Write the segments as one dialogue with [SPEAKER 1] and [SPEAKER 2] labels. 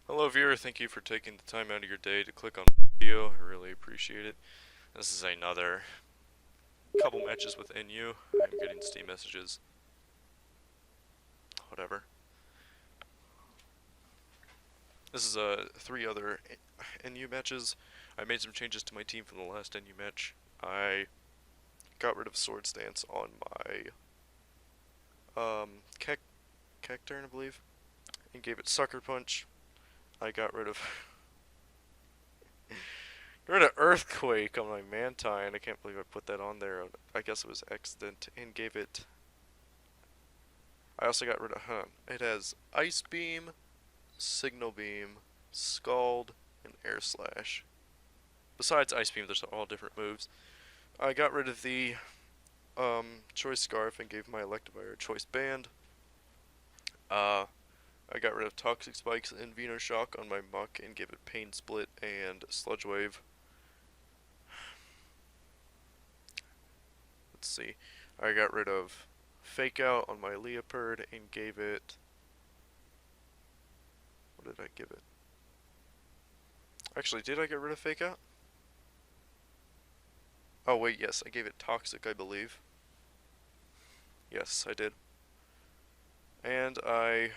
[SPEAKER 1] Hello viewer, thank you for taking the time out of your day to click on the video. I really appreciate it. This is another couple matches with NU. I'm getting Steam messages. Whatever. This is three other NU matches. I made some changes to my team from the last NU match. I got rid of Sword Stance on my Cacturn, I believe, and gave it Sucker Punch. I got rid of Earthquake on my Mantine. I can't believe I put that on there. I guess it was accident, and gave it. I also got rid of. It has Ice Beam, Signal Beam, Scald, and Air Slash. Besides Ice Beam, there's all different moves. I got rid of the Choice Scarf and gave my Electivire a Choice Band. I got rid of Toxic Spikes and Venoshock on my Muck and gave it Pain Split and Sludge Wave. Let's see. I got rid of Fake Out on my Leopard and gave it. What did I give it? Actually, did I get rid of Fake Out? Oh, wait, yes, I gave it Toxic, I believe. Yes, I did. And I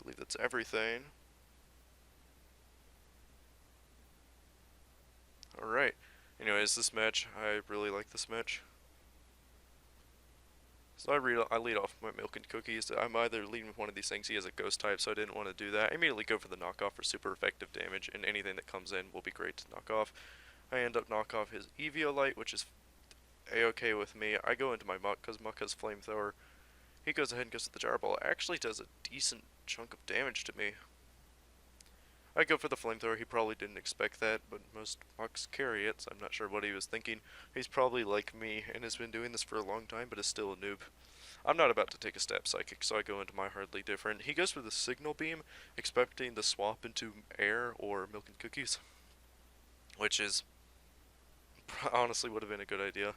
[SPEAKER 1] believe that's everything. Alright. Anyways, this match, I really like this match. So I lead off my Milk and Cookies. I'm either leading with one of these things. He has a Ghost type, so I didn't want to do that. I immediately go for the knockoff for super effective damage, and anything that comes in will be great to knock off. I end up knock off his Eviolite, which is a-okay with me. I go into my Muck, because Muck has Flamethrower. He goes ahead and goes to the Jar Ball. It actually does a decent chunk of damage to me. I go for the Flamethrower. He probably didn't expect that, but most Mucks carry it, so I'm not sure what he was thinking. He's probably like me and has been doing this for a long time, but is still a noob. I'm not about to take a stab Psychic, so I go into my Hardly Different. He goes for the Signal Beam, expecting the swap into Air or Milk and Cookies, which is honestly would have been a good idea.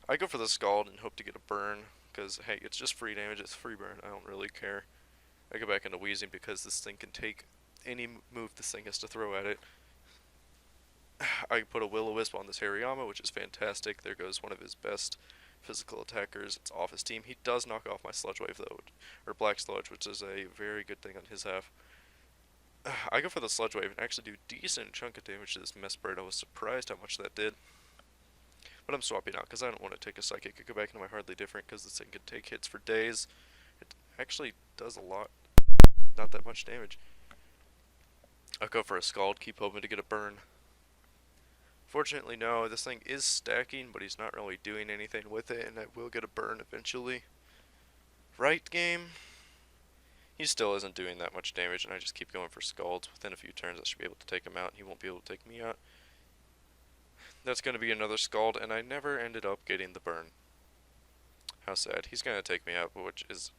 [SPEAKER 1] I go for the Scald and hope to get a burn, because hey, it's just free damage, it's free burn, I don't really care. I go back into Wheezing because this thing can take any move this thing has to throw at it. I put a Will-O-Wisp on this Hariyama, which is fantastic. There goes one of his best physical attackers. It's off his team. He does knock off my Sludge Wave, though, or Black Sludge, which is a very good thing on his half. I go for the Sludge Wave and actually do decent chunk of damage to this Mesprit. I was surprised how much that did. But I'm swapping out because I don't want to take a Psychic. I go back into my Hardly Different because this thing can take hits for days. It actually does a lot, not that much damage. I'll go for a Scald, keep hoping to get a burn. Fortunately, no, this thing is stacking, but he's not really doing anything with it, and I will get a burn eventually. Right game? He still isn't doing that much damage, and I just keep going for Scalds. Within a few turns, I should be able to take him out, and he won't be able to take me out. That's going to be another Scald, and I never ended up getting the burn. How sad. He's going to take me out, which is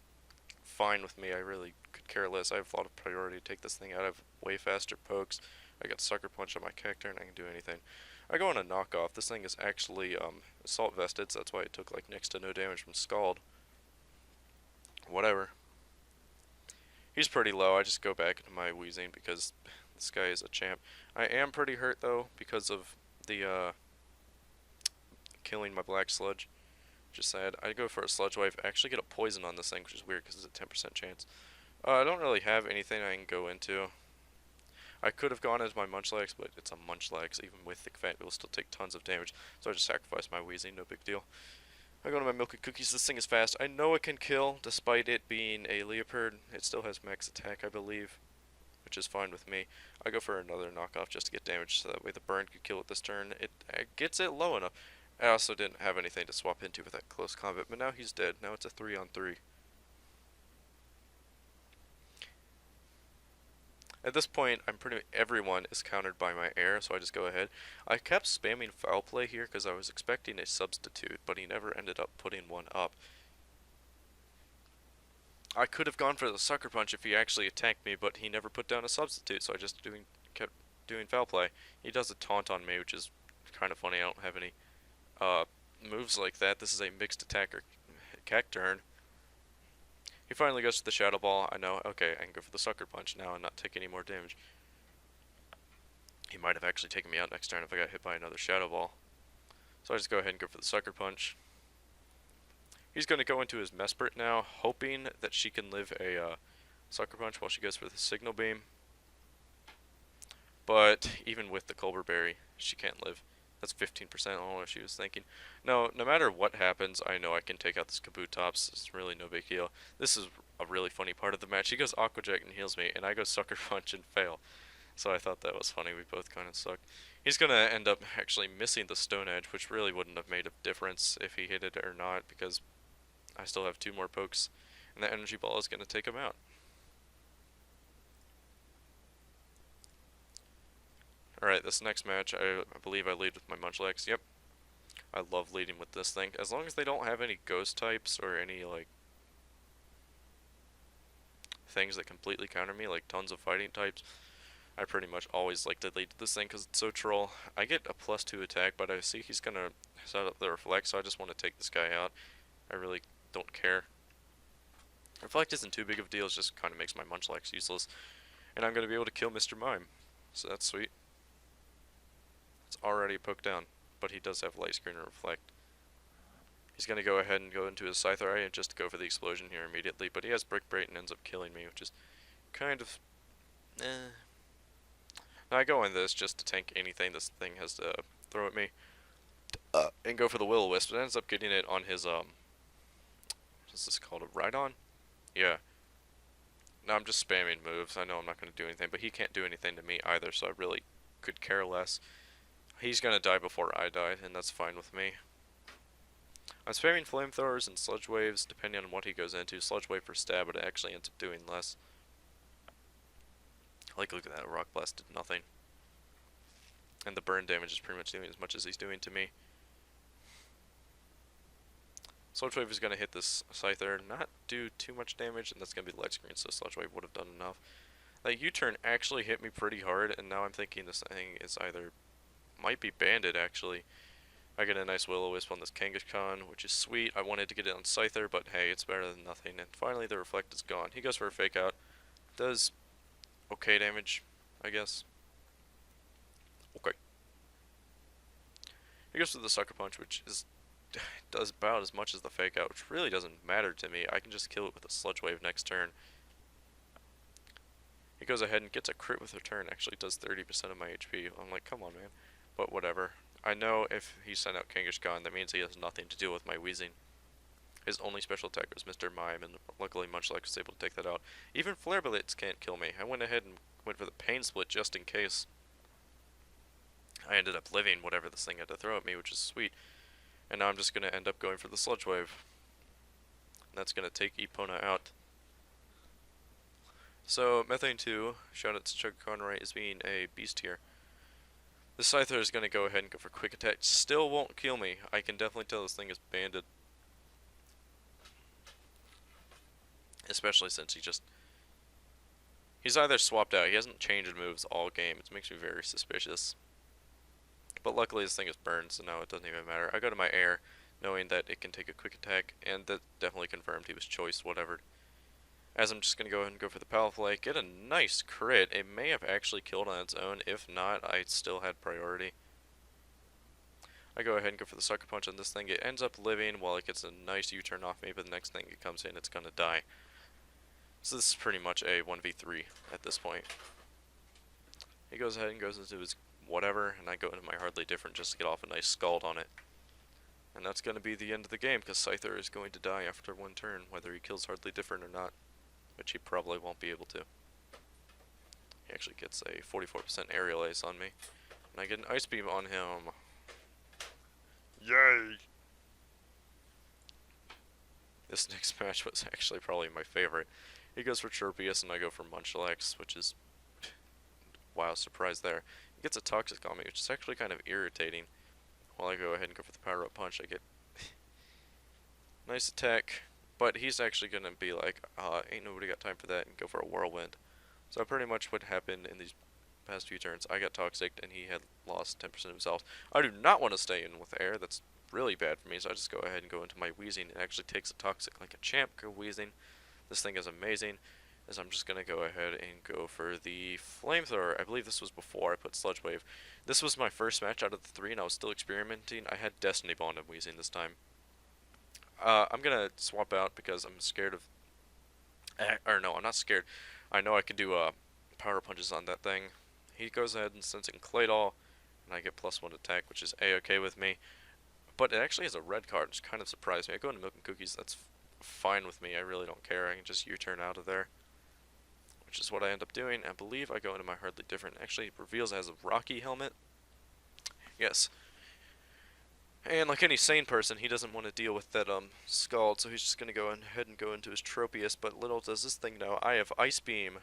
[SPEAKER 1] fine with me. I really could care less. I have a lot of priority to take this thing out. I have way faster pokes. I got Sucker Punch on my Cacturn, and I can do anything. I go on a knockoff. This thing is actually Assault Vested, so that's why it took like next to no damage from Scald. Whatever. He's pretty low. I just go back into my Wheezing because this guy is a champ. I am pretty hurt though because of the killing my Black Sludge, which is sad. I go for a Sludge Wave. I actually get a poison on this thing, which is weird because it's a 10% chance. I don't really have anything I can go into. I could have gone as my Munchlax, but it's a Munchlax. Even with Thick Fat, it will still take tons of damage. So I just sacrifice my Wheezing, no big deal. I go to my Milk and Cookies. This thing is fast. I know it can kill, despite it being a Leopard. It still has max attack, I believe, which is fine with me. I go for another knockoff just to get damage, so that way the burn could kill it this turn. It gets it low enough. I also didn't have anything to swap into with that close combat, but now he's dead. Now it's a 3-on-3. At this point, everyone is countered by my air, so I just go ahead. I kept spamming Foul Play here because I was expecting a substitute, but he never ended up putting one up. I could have gone for the Sucker Punch if he actually attacked me, but he never put down a substitute, so I just kept doing Foul Play. He does a taunt on me, which is kind of funny. I don't have any moves like that. This is a mixed attacker Cacturn. He finally goes to the Shadow Ball. I know, okay, I can go for the Sucker Punch now and not take any more damage. He might have actually taken me out next turn if I got hit by another Shadow Ball. So I just go ahead and go for the Sucker Punch. He's going to go into his Mesprit now, hoping that she can live a Sucker Punch while she goes for the Signal Beam. But even with the Colbur Berry, she can't live. That's 15%. I don't know what she was thinking. No matter what happens, I know I can take out this Kabutops. It's really no big deal. This is a really funny part of the match. He goes Aqua Jet and heals me, and I go Sucker Punch and fail. So I thought that was funny. We both kind of sucked. He's going to end up actually missing the Stone Edge, which really wouldn't have made a difference if he hit it or not, because I still have 2 more pokes, and the Energy Ball is going to take him out. Alright, this next match, I believe I lead with my Munchlax. Yep. I love leading with this thing. As long as they don't have any ghost types or any, like, things that completely counter me, like tons of fighting types, I pretty much always like to lead this thing because it's so troll. I get a +2 attack, but I see he's going to set up the Reflect, so I just want to take this guy out. I really don't care. Reflect isn't too big of a deal, it just kind of makes my Munchlax useless. And I'm going to be able to kill Mr. Mime. So that's sweet. It's already poked down, but he does have Light Screen and Reflect. He's going to go ahead and go into his Scyther and just go for the explosion here immediately, but he has Brick Break and ends up killing me, which is kind of... Now I go in this just to tank anything this thing has to throw at me, and go for the Will-O-Wisp, but ends up getting it on his, what's this called, a Rhydon? Yeah. Now I'm just spamming moves. I know I'm not going to do anything, but he can't do anything to me either, so I really could care less. He's going to die before I die, and that's fine with me. I'm spamming Flamethrowers and Sludge Waves, depending on what he goes into. Sludge Wave for stab, but it actually ends up doing less. Like, look at that, Rock Blast did nothing. And the burn damage is pretty much doing as much as he's doing to me. Sludge Wave is going to hit this Scyther, not do too much damage, and that's going to be Light Screen, so Sludge Wave would have done enough. That U-turn actually hit me pretty hard, and now I'm thinking this thing is either... might be banded, actually. I get a nice Will-O-Wisp on this Kangaskhan, which is sweet. I wanted to get it on Scyther, but hey, it's better than nothing. And finally, the Reflect is gone. He goes for a Fake Out. Does okay damage, I guess. Okay. He goes for the Sucker Punch, which is does about as much as the Fake Out, which really doesn't matter to me. I can just kill it with a Sludge Wave next turn. He goes ahead and gets a crit with a turn, actually does 30% of my HP. I'm like, come on, man. But whatever. I know if he sent out Kangaskhan, that means he has nothing to do with my wheezing. His only special attacker is Mr. Mime, and luckily Munchlax was able to take that out. Even Flare Blitz can't kill me. I went ahead and went for the Pain Split just in case. I ended up living whatever this thing had to throw at me, which is sweet. And now I'm just going to end up going for the Sludge Wave. And that's going to take Epona out. So, Methane 2, shout out to Chuck Conroy, is being a beast here. The Scyther is going to go ahead and go for Quick Attack. Still won't kill me. I can definitely tell this thing is banded. Especially since he's either swapped out. He hasn't changed moves all game. It makes me very suspicious. But luckily this thing is burned, so now it doesn't even matter. I go to my air, knowing that it can take a quick attack, and that definitely confirmed he was choice, whatever. As I'm just going to go ahead and go for the Power Play, get a nice crit. It may have actually killed on its own. If not, I still had priority. I go ahead and go for the Sucker Punch on this thing. It ends up living while it gets a nice U-turn off me, but the next thing it comes in, it's going to die. So this is pretty much a 1v3 at this point. He goes ahead and goes into his whatever, and I go into my Hardly Different just to get off a nice Scald on it. And that's going to be the end of the game, because Scyther is going to die after one turn, whether he kills Hardly Different or not. Which he probably won't be able to. He actually gets a 44% Aerial Ace on me. And I get an Ice Beam on him. Yay! This next match was actually probably my favorite. He goes for Chirpius and I go for Munchlax, which is... wow, surprise there. He gets a Toxic on me, which is actually kind of irritating. While I go ahead and go for the Power Up Punch, I get... nice attack. But he's actually going to be like, ain't nobody got time for that, and go for a Whirlwind. So pretty much what happened in these past few turns, I got Toxic, and he had lost 10% of his health. I do not want to stay in with air, that's really bad for me, so I just go ahead and go into my Wheezing. It actually takes a Toxic like a champ, go Wheezing. This thing is amazing. As I'm just gonna go ahead and go for the flamethrower. I believe this was before I put Sludge Wave. This was my first match out of the 3, and I was still experimenting. I had Destiny Bond I'm using this time. I'm gonna swap out because I'm scared of. Or no, I'm not scared. I know I can do power punches on that thing. He goes ahead and sends in Claydol, and I get +1 attack, which is a-okay with me. But it actually has a red card, which kind of surprised me. I go into Milk and Cookies, that's fine with me. I really don't care. I can just U-turn out of there, which is what I end up doing. I believe I go into my Hardly Different. Actually, it reveals it has a Rocky helmet. Yes. And like any sane person, he doesn't want to deal with that Scald, so he's just gonna go ahead and go into his Tropius. But little does this thing know, I have Ice Beam,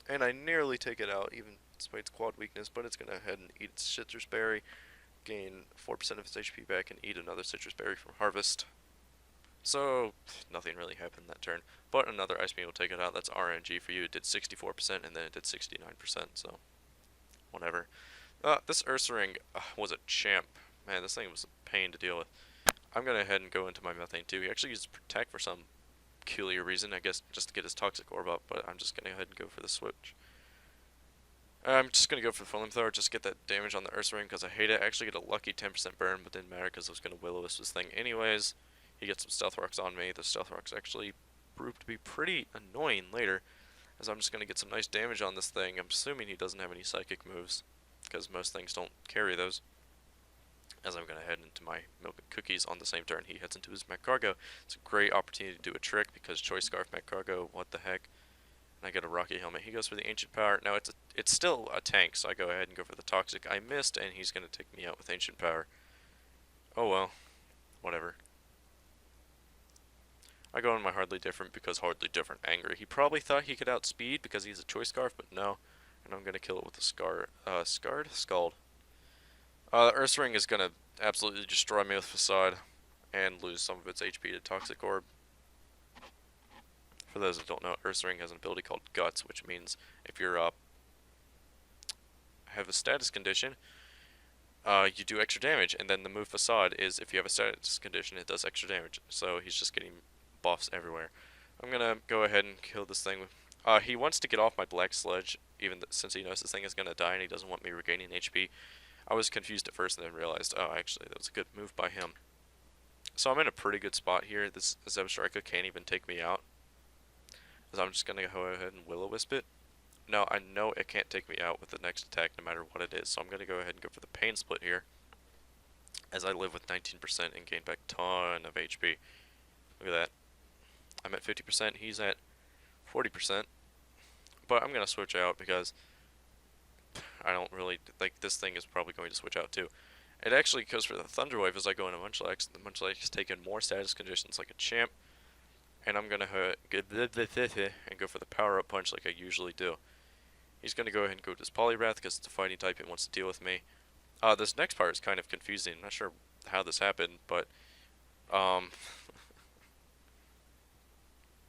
[SPEAKER 1] and I nearly take it out, even despite its quad weakness. But it's gonna head and eat its Citrus Berry, gain 4% of its HP back, and eat another Citrus Berry from Harvest. So nothing really happened that turn. But another Ice Beam will take it out. That's RNG for you. It did 64%, and then it did 69%. So whatever. This Ursaring was a champ. Man, this thing was a pain to deal with. I'm gonna head and go into my Methane too. He actually uses Protect for some peculiar reason, I guess just to get his Toxic Orb up, but I'm just gonna go ahead and go for the switch. I'm just gonna go for the Flamethrower, just get that damage on the Ursaring because I hate it. I actually get a lucky 10% burn, but didn't matter because I was gonna Will-O-Wisp this thing anyways. He gets some Stealth Rocks on me. The Stealth Rocks actually proved to be pretty annoying later, as I'm just gonna get some nice damage on this thing. I'm assuming he doesn't have any Psychic moves, because most things don't carry those. As I'm going to head into my Milk and Cookies on the same turn, he heads into his Magcargo. It's a great opportunity to do a trick because Choice Scarf Magcargo, what the heck. And I get a Rocky Helmet. He goes for the Ancient Power. Now it's still a tank, so I go ahead and go for the Toxic. I missed, and he's going to take me out with Ancient Power. Oh well, whatever. I go on my Hardly Different because Hardly Different angry. He probably thought he could outspeed because he's a Choice Scarf, but no. And I'm going to kill it with a Scald. The Ursaring is going to absolutely destroy me with Facade and lose some of its HP to Toxic Orb. For those that don't know, Ursaring has an ability called Guts, which means if you're have a status condition, you do extra damage, and then the move Facade is if you have a status condition, it does extra damage. So he's just getting buffs everywhere. I'm gonna go ahead and kill this thing. He wants to get off my Black Sledge, even since he knows this thing is gonna die and he doesn't want me regaining HP. I was confused at first and then realized, oh, actually, that was a good move by him. So I'm in a pretty good spot here. This Zebstrika can't even take me out, as I'm just going to go ahead and Will-O-Wisp it. No, I know it can't take me out with the next attack no matter what it is, so I'm going to go ahead and go for the Pain Split here, as I live with 19% and gain back a ton of HP. Look at that. I'm at 50%, he's at 40%, but I'm going to switch out because I don't really, like, this thing is probably going to switch out too. It actually goes for the Thunder Wave as I go into Munchlax. The Munchlax has taken more status conditions like a champ, and I'm going to and go for the Power Up Punch like I usually do. He's going to go ahead and go to his Poliwrath because it's a fighting type and wants to deal with me. This next part is kind of confusing. I'm not sure how this happened, but I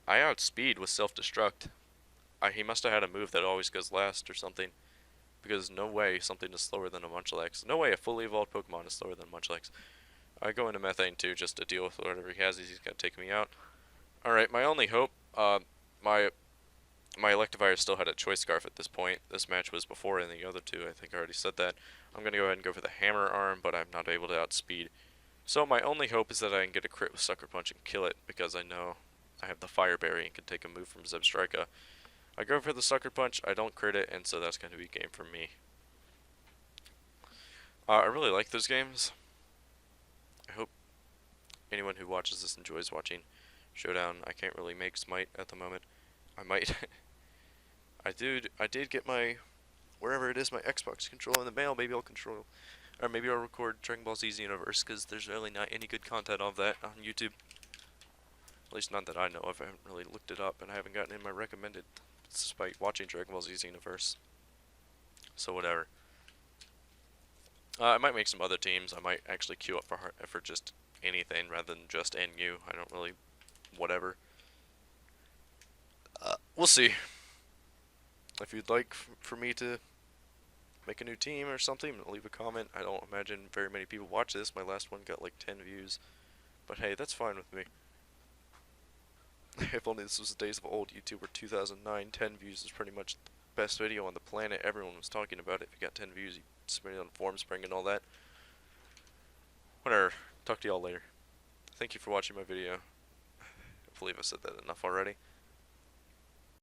[SPEAKER 1] outspeed with Self-Destruct. He must have had a move that always goes last or something, because no way something is slower than a Munchlax. No way a fully evolved Pokemon is slower than Munchlax. I go into Methane too just to deal with whatever he has. He's going to take me out. Alright, my only hope, my Electivire still had a Choice Scarf at this point. This match was before any other two, I think I already said that. I'm going to go ahead and go for the Hammer Arm, but I'm not able to outspeed. So my only hope is that I can get a crit with Sucker Punch and kill it, because I know I have the Fire Berry and can take a move from Zebstrika. I go for the Sucker Punch, I don't crit it, and so that's going to be a game for me. I really like those games. I hope anyone who watches this enjoys watching Showdown. I can't really make Smite at the moment. I might. I did get my, wherever it is, my Xbox controller in the mail. Maybe I'll control, or maybe I'll record Dragon Ball Z Xenoverse, because there's really not any good content of that on YouTube. At least none that I know of. I haven't really looked it up, and I haven't gotten in my recommended, despite watching Dragon Ball Z Xenoverse. So whatever. I might make some other teams. I might actually queue up for just anything rather than just NU. I don't really, whatever. We'll see. If you'd like for me to make a new team or something, leave a comment. I don't imagine very many people watch this. My last one got like 10 views. But hey, that's fine with me. If only this was the days of old YouTube where 2009, 10 views is pretty much the best video on the planet. Everyone was talking about it. If you got 10 views, you submit it on Formspring and all that. Whatever. Talk to y'all later. Thank you for watching my video. I believe I said that enough already.